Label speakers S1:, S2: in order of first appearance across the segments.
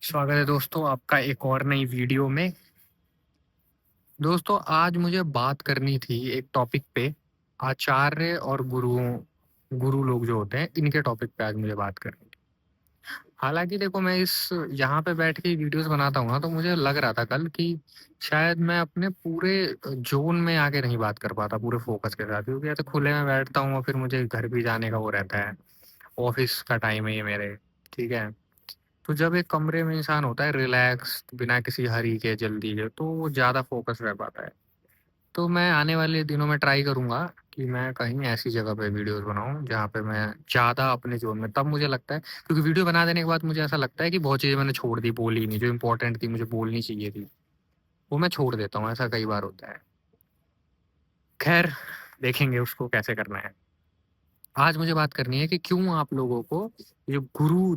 S1: स्वागत है दोस्तों आपका एक और नई वीडियो में। दोस्तों आज मुझे बात करनी थी एक टॉपिक पे, आचार्य और गुरु लोग जो होते हैं इनके टॉपिक पे आज मुझे बात करनी थी। हालाँकि देखो मैं इस यहाँ पे बैठ के वीडियोज़ बनाता हूँ ना, तो मुझे लग रहा था कल कि शायद मैं अपने पूरे ज़ोन में आके नहीं बात कर पाता पूरे फ़ोकस के साथ, क्योंकि ऐसे खुले में बैठता हूँ और फिर मुझे घर भी जाने का वो रहता है, ऑफ़िस का टाइम है ये मेरे, ठीक है? तो जब एक कमरे में इंसान होता है रिलैक्स, बिना किसी हरी के, जल्दी के, तो वो ज़्यादा फ़ोकस रह पाता है। तो मैं आने वाले दिनों में ट्राई करूँगा कि मैं कहीं ऐसी जगह पे वीडियोज़ बनाऊँ, जहाँ पे मैं ज़्यादा अपने ज़ोन में तब मुझे लगता है, क्योंकि वीडियो बना देने के बाद मुझे ऐसा लगता है कि बहुत चीज़ें मैंने छोड़ दी, बोली नहीं, जो इम्पोर्टेंट थी, मुझे बोलनी चाहिए थी, वो मैं छोड़ देता हूँ, ऐसा कई बार होता है। ख़ैर, देखेंगे उसको कैसे करना है। आज मुझे बात करनी है कि क्यों आप लोगों को ये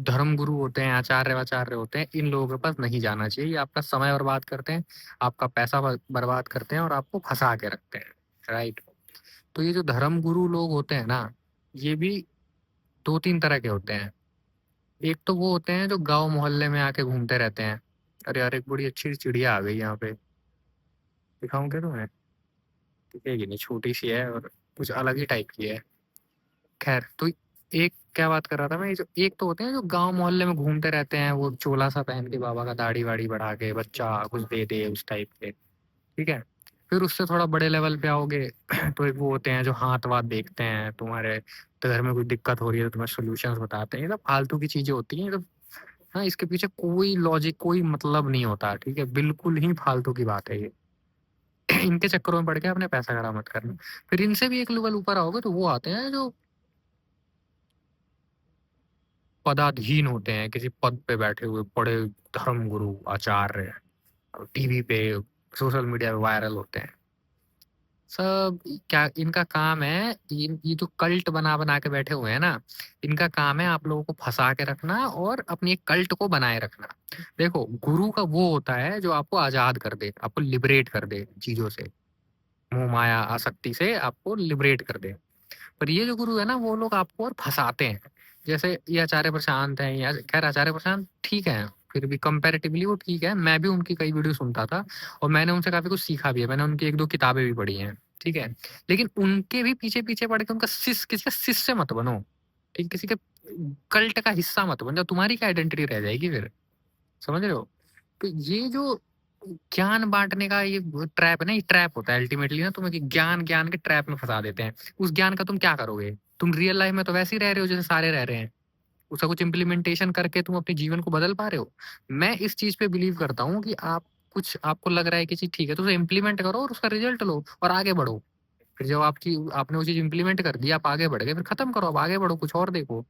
S1: धर्म गुरु होते हैं, आचार्य-वाचार्य होते हैं, इन लोगों के पास नहीं जाना चाहिए। ये आपका समय बर्बाद करते हैं, आपका पैसा बर्बाद करते हैं और आपको फँसा के रखते हैं, राइट? तो ये जो धर्म गुरु लोग होते हैं ना, ये भी 2-3 तरह के होते हैं। एक तो वो होते हैं जो गाँव मोहल्ले में आके घूमते रहते हैं। अरे यार! एक बड़ी अच्छी चिड़िया आ गई यहाँ पे, दिखाऊँ क्या तुम्हें? दिखेगी नहीं, छोटी-सी है और कुछ अलग ही टाइप की है। खैर, तो एक क्या बात कर रहा था मैं, ये जो एक तो होते हैं जो गाँव मोहल्ले में घूमते रहते हैं, वो चोला-सा पहन के बाबा का दाढ़ी-वाढ़ी बढ़ा के, बच्चा कुछ दे दे उस टाइप के, ठीक है? फिर उससे थोड़ा बड़े लेवल पे आओगे तो एक वो होते हैं जो हाथ-वाथ देखते हैं, तुम्हारे तो घर में कोई दिक्कत हो रही है तो तुम्हें सॉल्यूशंस बताते हैं, ये सब फालतू की चीज़ें होती हैं, ये सब हाँ, इसके पीछे कोई लॉजिक, कोई मतलब नहीं होता, ठीक है? बिल्कुल ही फालतू की बात है ये। इनके चक्करों में पड़ के अपने पैसा खराब मत करना। फिर इनसे भी एक लेवल ऊपर आओगे तो वो आते हैं जो पदाधीन होते हैं, किसी पद पे बैठे हुए बड़े धर्मगुरु, आचार्य, टीवी पे, सोशल मीडिया पे वायरल होते हैं। सब क्या इनका काम है, ये जो कल्ट बना-बना के बैठे हुए हैं ना, इनका काम है आप लोगों को फँसा के रखना और अपनी एक कल्ट को बनाए रखना। देखो, गुरु का वो होता है जो आपको आज़ाद कर दे, आपको लिबरेट कर दे चीज़ों से, मोह-माया, आसक्ति से आपको लिबरेट कर दे। पर ये जो गुरु है ना, वो लोग आपको और फँसाते हैं। जैसे ये आचार्य प्रशांत हैं, या खैर आचार्य प्रशांत ठीक हैं, फिर भी कंपैरेटिवली वो ठीक है। मैं भी उनकी कई वीडियो सुनता था और मैंने उनसे काफ़ी कुछ सीखा भी है। मैंने उनकी 1-2 किताबें भी पढ़ी हैं, ठीक है? लेकिन उनके भी पीछे-पीछे पड़ के उनका किसी का शिष्य मत बनो, ठीक? किसी के कल्ट का हिस्सा मत बन जाओ, तुम्हारी क्या आइडेंटिटी रह जाएगी फिर, समझ रहे हो? तो ये जो ज्ञान बाँटने का ये ट्रैप है ना, ये ट्रैप होता है अल्टीमेटली ना, तुम्हें कि ज्ञान के ट्रैप में फँसा देते हैं। उस ज्ञान का तुम क्या करोगे? तुम रियल लाइफ़ में तो वैसे ही रह रहे हो जैसे सारे रह रहे हैं। उसका कुछ इम्प्लीमेंटेशन करके तुम अपने जीवन को बदल पा रहे हो? मैं इस चीज़ पे बिलीव करता हूँ कि आप कुछ आपको लग रहा है कि चीज़ ठीक है, तो उसे इम्प्लीमेंट करो और उसका रिज़ल्ट लो और आगे बढ़ो। फिर जब आपने वो चीज़ इम्प्लीमेंट कर दी, आप आगे बढ़ गए, फिर खत्म करो, अब आगे बढ़ो, कुछ और देखो।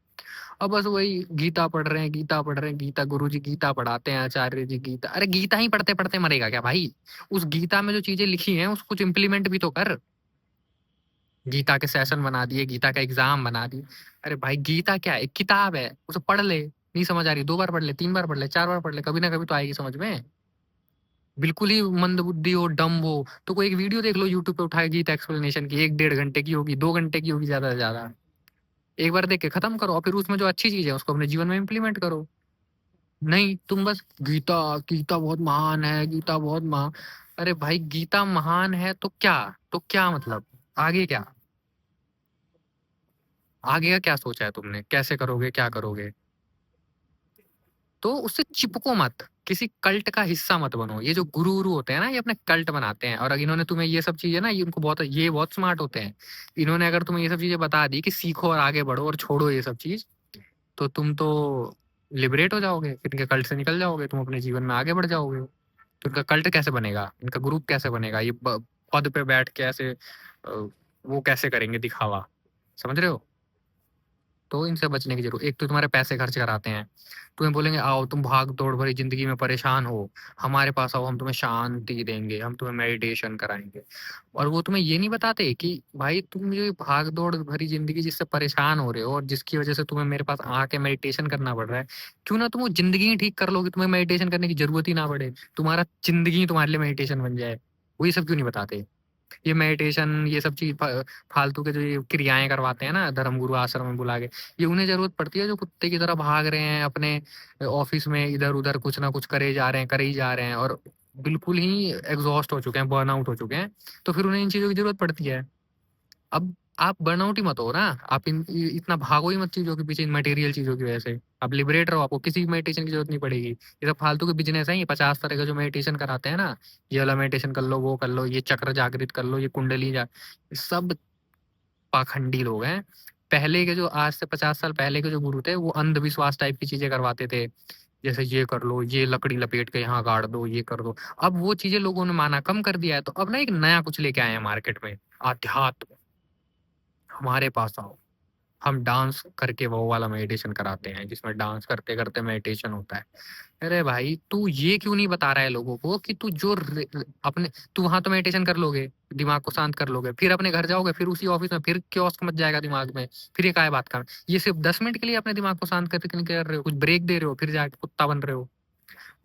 S1: अब बस वही गीता पढ़ रहे हैं, गीता पढ़ रहे हैं, गीता गुरुजी गीता पढ़ाते हैं, आचार्य जी गीता, अरे गीता ही पढ़ते-पढ़ते मरेगा क्या भाई? उस गीता में जो चीज़ें लिखी हैं, उसको कुछ इम्प्लीमेंट भी तो कर। गीता के सेशन बना दिए, गीता का एग्ज़ाम बना दिए। अरे भाई गीता क्या है? एक किताब है, उसे पढ़ ले, नहीं समझ आ रही 2 बार पढ़ ले, 3 बार पढ़ ले, 4 बार पढ़ ले, कभी ना कभी तो आएगी समझ में। बिल्कुल ही मंदबुद्धि हो, डम्ब हो, तो कोई एक वीडियो देख लो यूट्यूब पे उठा के गीता एक्सप्लेनेशन की, 1 डेढ़ घंटे की होगी, 2 घंटे की होगी ज़्यादा से ज़्यादा। एक बार देख के खत्म करो और फिर उसमें जो अच्छी चीज़ है, उसको अपने जीवन में इम्प्लीमेंट करो। नहीं, तुम बस गीता, गीता बहुत महान है, गीता बहुत अरे भाई गीता महान है तो क्या? तो क्या मतलब? आगे क्या? आगे का क्या सोचा है तुमने? कैसे करोगे, क्या करोगे? तो उससे चिपको मत, किसी कल्ट का हिस्सा मत बनो। ये जो गुरु-वुरु होते हैं ना, ये अपने कल्ट बनाते हैं और अगर इन्होंने तुम्हें ये सब चीज़ें ना, ये बहुत स्मार्ट होते हैं। इन्होंने अगर तुम्हें ये सब चीज़ें बता दी कि सीखो और आगे बढ़ो और छोड़ो ये सब चीज़, तो तुम तो लिबरेट हो जाओगे, फिर इनके कल्ट से निकल जाओगे, तुम अपने जीवन में आगे बढ़ जाओगे। तो इनका कल्ट कैसे बनेगा? इनका ग्रुप कैसे बनेगा? ये पद पे बैठ के ऐसे वो कैसे करेंगे दिखावा? समझ रहे हो? तो इनसे बचने की ज़रूर एक तो तुम्हारे पैसे खर्च कराते हैं। तुम्हें बोलेंगे आओ तुम भाग-दौड़ भरी ज़िंदगी में परेशान हो, हमारे पास आओ हम तुम्हें शांति देंगे, हम तुम्हें मेडिटेशन कराएँगे। और वो तुम्हें ये नहीं बताते कि भाई तुम ये भाग-दौड़ भरी ज़िंदगी जिससे परेशान हो रहे हो और जिसकी वज़ह से तुम्हें मेरे पास आके मेडिटेशन करना पड़ रहा है, क्यों ना तुम वो ज़िंदगी ही ठीक कर लो कि तुम्हें मेडिटेशन करने की ज़रूरत ही ना पड़े। तुम्हारा ज़िंदगी ही तुम्हारे लिए मेडिटेशन बन जाए। वो ये सब क्यों नहीं बताते? ये मेडिटेशन ये सब चीज फालतू के जो ये क्रियाएं करवाते हैं ना धर्मगुरु आश्रम में बुला के, ये उन्हें जरूरत पड़ती है जो कुत्ते की तरह भाग रहे हैं अपने ऑफिस में, इधर उधर कुछ ना कुछ करे जा रहे हैं, करे ही जा रहे हैं, और बिल्कुल ही एग्जॉस्ट हो चुके हैं, बर्न आउट हो चुके हैं। तो फिर उन्हें इन चीजों की जरूरत पड़ती है। अब आप बर्नआउट ही मत हो ना, आप इतना भागो ही मत चीजों के पीछे, इन मटेरियल चीजों की वजह से। आप लिबरेट रहो, आपको किसी मेडिटेशन की जरूरत नहीं पड़ेगी। ये सब फालतू के बिजनेस है, ये 50 तरह का जो मेडिटेशन कराते हैं ना, ये वाला मेडिटेशन कर लो, वो कर लो, ये चक्र जागृत कर लो, ये कुंडली जा, ये सब पाखंडी लोग हैं। पहले के जो आज से 50 साल पहले के जो गुरु थे, वो अंधविश्वास टाइप की चीजें करवाते थे, जैसे ये कर लो, ये लकड़ी लपेट के यहाँ गाड़ दो, ये कर दो। अब वो चीजें लोगों ने माना कम कर दिया है, तो अब ना एक नया कुछ लेके आए हैं मार्केट में, आध्यात्म। हमारे पास आओ, हम डांस करके वो वाला मेडिटेशन कराते हैं, जिसमें डांस करते करते मेडिटेशन होता है। अरे भाई, तू ये क्यों नहीं बता रहा है लोगों को कि तू जो अपने, तू वहां तो मेडिटेशन कर लोगे, दिमाग को शांत कर लोगे, फिर अपने घर जाओगे, फिर उसी ऑफिस में फिर क्योस्क मच जाएगा दिमाग में, फिर ये काय बात का। ये सिर्फ 10 मिनट के लिए अपने दिमाग को शांत करके नहीं कर रहे हो, कुछ ब्रेक दे रहे हो, फिर जाके कुत्ता बन रहे हो।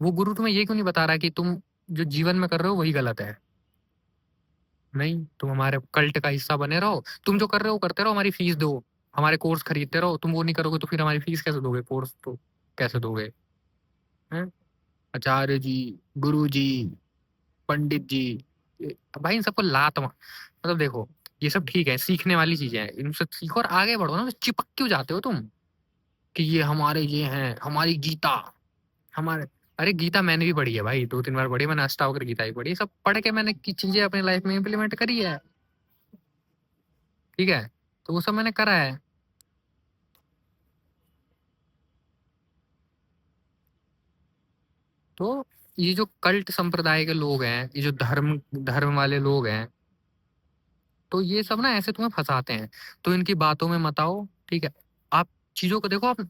S1: वो गुरु तुम्हें ये क्यों नहीं बता रहा कि तुम जो जीवन में कर रहे हो वही गलत है। नहीं, तुम हमारे कल्ट का हिस्सा बने रहो, तुम जो कर रहे हो करते रहो, हमारी फीस दो, हमारे कोर्स खरीदते रहो। तुम वो नहीं करोगे तो फिर हमारी फीस कैसे दोगे, कोर्स तो कैसे दोगे? हैं? आचार्य जी, गुरु जी, पंडित जी, भाई इन सबको मतलब देखो, ये सब ठीक है, सीखने वाली चीजें हैं, इनसे सीखो और आगे बढ़ो ना। चिपक क्यों जाते हो तुम कि ये हमारे ये हैं, हमारी गीता, हमारे। अरे गीता मैंने भी पढ़ी है भाई, 2-3 बार पढ़ी मैंने, अष्टावक्र गीता ही पढ़ी, सब पढ़ के मैंने की चीजें अपनी लाइफ में इम्प्लीमेंट करी है। ठीक है, तो वो सब मैंने करा है। तो ये जो कल्ट संप्रदाय के लोग हैं, ये जो धर्म धर्म वाले लोग हैं, तो ये सब ना ऐसे तुम्हें फंसाते हैं। तो इनकी बातों में मत आओ, ठीक है। आप चीजों को देखो, आप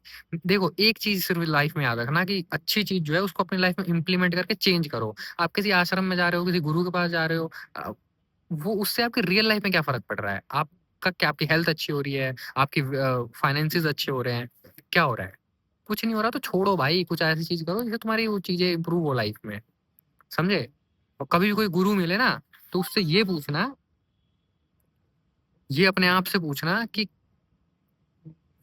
S1: देखो एक चीज सिर्फ लाइफ में याद रखना कि अच्छी चीज जो है उसको अपनी लाइफ में इंप्लीमेंट करके चेंज करो। आप किसी आश्रम में जा रहे हो, किसी गुरु के पास जा रहे हो, वो उससे आपकी रियल लाइफ में क्या फर्क पड़ रहा है? आपका क्या, आपकी हेल्थ अच्छी हो रही है, आपकी फाइनेंसेस अच्छे हो रहे हैं, क्या हो रहा है? कुछ नहीं हो रहा, तो छोड़ो भाई, कुछ ऐसी चीज करो जिससे तुम्हारी वो चीजें इंप्रूव हो लाइफ में, समझे? और कभी भी कोई गुरु मिले ना, तो उससे ये पूछना, ये अपने आप से पूछना कि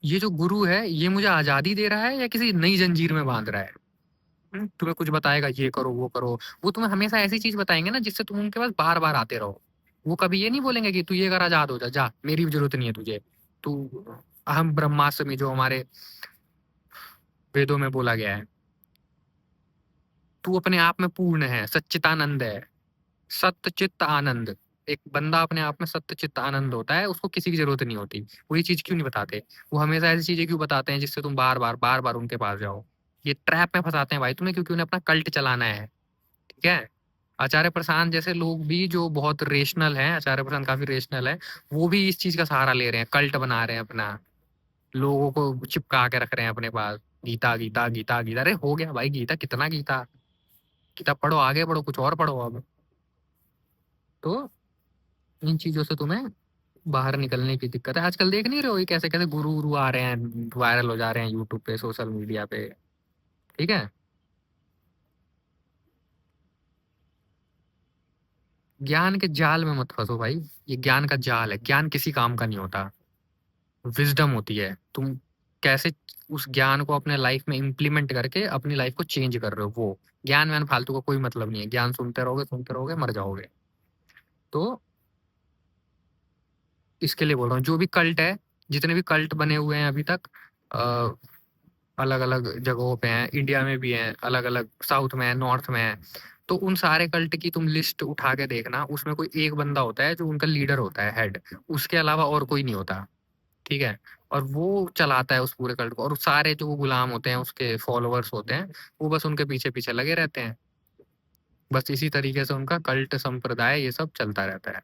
S1: ये जो गुरु है ये मुझे आजादी दे रहा है या किसी नई जंजीर में बांध रहा है। तुम्हें कुछ बताएगा, ये करो वो करो, वो तुम्हें हमेशा ऐसी चीज बताएंगे ना जिससे तुम उनके पास बार बार आते रहो। वो कभी ये नहीं बोलेंगे कि तू ये कर, आजाद हो जा, जा मेरी भी जरूरत नहीं है तुझे, तू अहम ब्रह्मास्मि जो हमारे वेदों में बोला गया है, तू अपने आप में पूर्ण है, सच्चितानंद है, सत्य चित्त आनंद। एक बंदा अपने आप में सत्य चित्त आनंद होता है, उसको किसी की जरूरत नहीं होती। वो ये चीज क्यों नहीं बताते? वो हमेशा ऐसी चीजें क्यों बताते हैं जिससे तुम बार बार उनके पास जाओ? ये ट्रैप में फंसाते हैं भाई तुम्हें, क्योंकि उन्हें अपना कल्ट चलाना है। ठीक है। आचार्य प्रशांत जैसे लोग भी जो बहुत रेशनल हैं, आचार्य प्रशांत काफी रेशनल है, वो भी इस चीज का सहारा ले रहे हैं, कल्ट बना रहे हैं अपना, लोगों को चिपका के रख रहे हैं अपने पास। गीता गीता गीता गीता, अरे हो गया भाई, गीता कितना गीता, किताब पढ़ो, आगे बढ़ो, कुछ और पढ़ो अब। तो इन चीजों से तुम्हें बाहर निकलने की दिक्कत है। आजकल देख नहीं रहे हो ये कैसे कैसे गुरु गुरु आ रहे हैं, वायरल हो जा रहे हैं यूट्यूब पे, सोशल मीडिया पे। ठीक है। ज्ञान के जाल में मत फंसो भाई, ये ज्ञान का जाल है, ज्ञान किसी काम का नहीं होता। विजडम होती है, तुम कैसे उस ज्ञान को अपने लाइफ में इम्प्लीमेंट करके अपनी लाइफ को चेंज कर रहे हो, वो ज्ञान व्यान फालतू का कोई मतलब नहीं है। ज्ञान सुनते रहोगे मर जाओगे। तो इसके लिए बोल रहा हूँ, जो भी कल्ट है, जितने भी कल्ट बने हुए हैं अभी तक, अलग अलग जगहों पे हैं, इंडिया में भी हैं, अलग अलग साउथ में है, नॉर्थ में है, तो उन सारे कल्ट की तुम लिस्ट उठा के देखना, उसमें कोई एक बंदा होता है जो उनका लीडर होता है, हेड, उसके अलावा और कोई नहीं होता। ठीक है। और वो चलाता है उस पूरे कल्ट को, और सारे जो वो गुलाम होते हैं, उसके फॉलोअर्स होते हैं, वो बस उनके पीछे पीछे लगे रहते हैं। बस इसी तरीके से उनका कल्ट संप्रदाय ये सब चलता रहता है।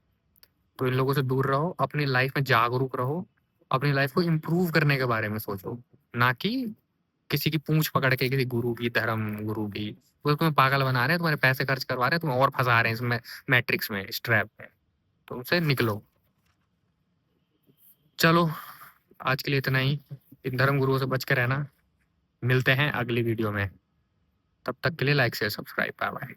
S1: तो इन लोगों से दूर रहो, अपनी लाइफ में जागरूक रहो, अपनी लाइफ को इम्प्रूव करने के बारे में सोचो, ना कि किसी की पूंछ पकड़ के, किसी गुरु की, धर्म गुरु की। वो तुम्हें पागल बना रहे हैं, तुम्हारे पैसे खर्च करवा रहे हैं, तुम्हें और फंसा रहे हैं इसमें, मैट्रिक्स में, इस ट्रैप में। तो उनसे निकलो। चलो, आज के लिए इतना ही। इन धर्म गुरुओं से बच के रहना। मिलते हैं अगली वीडियो में, तब तक के लिए like share subscribe, bye bye.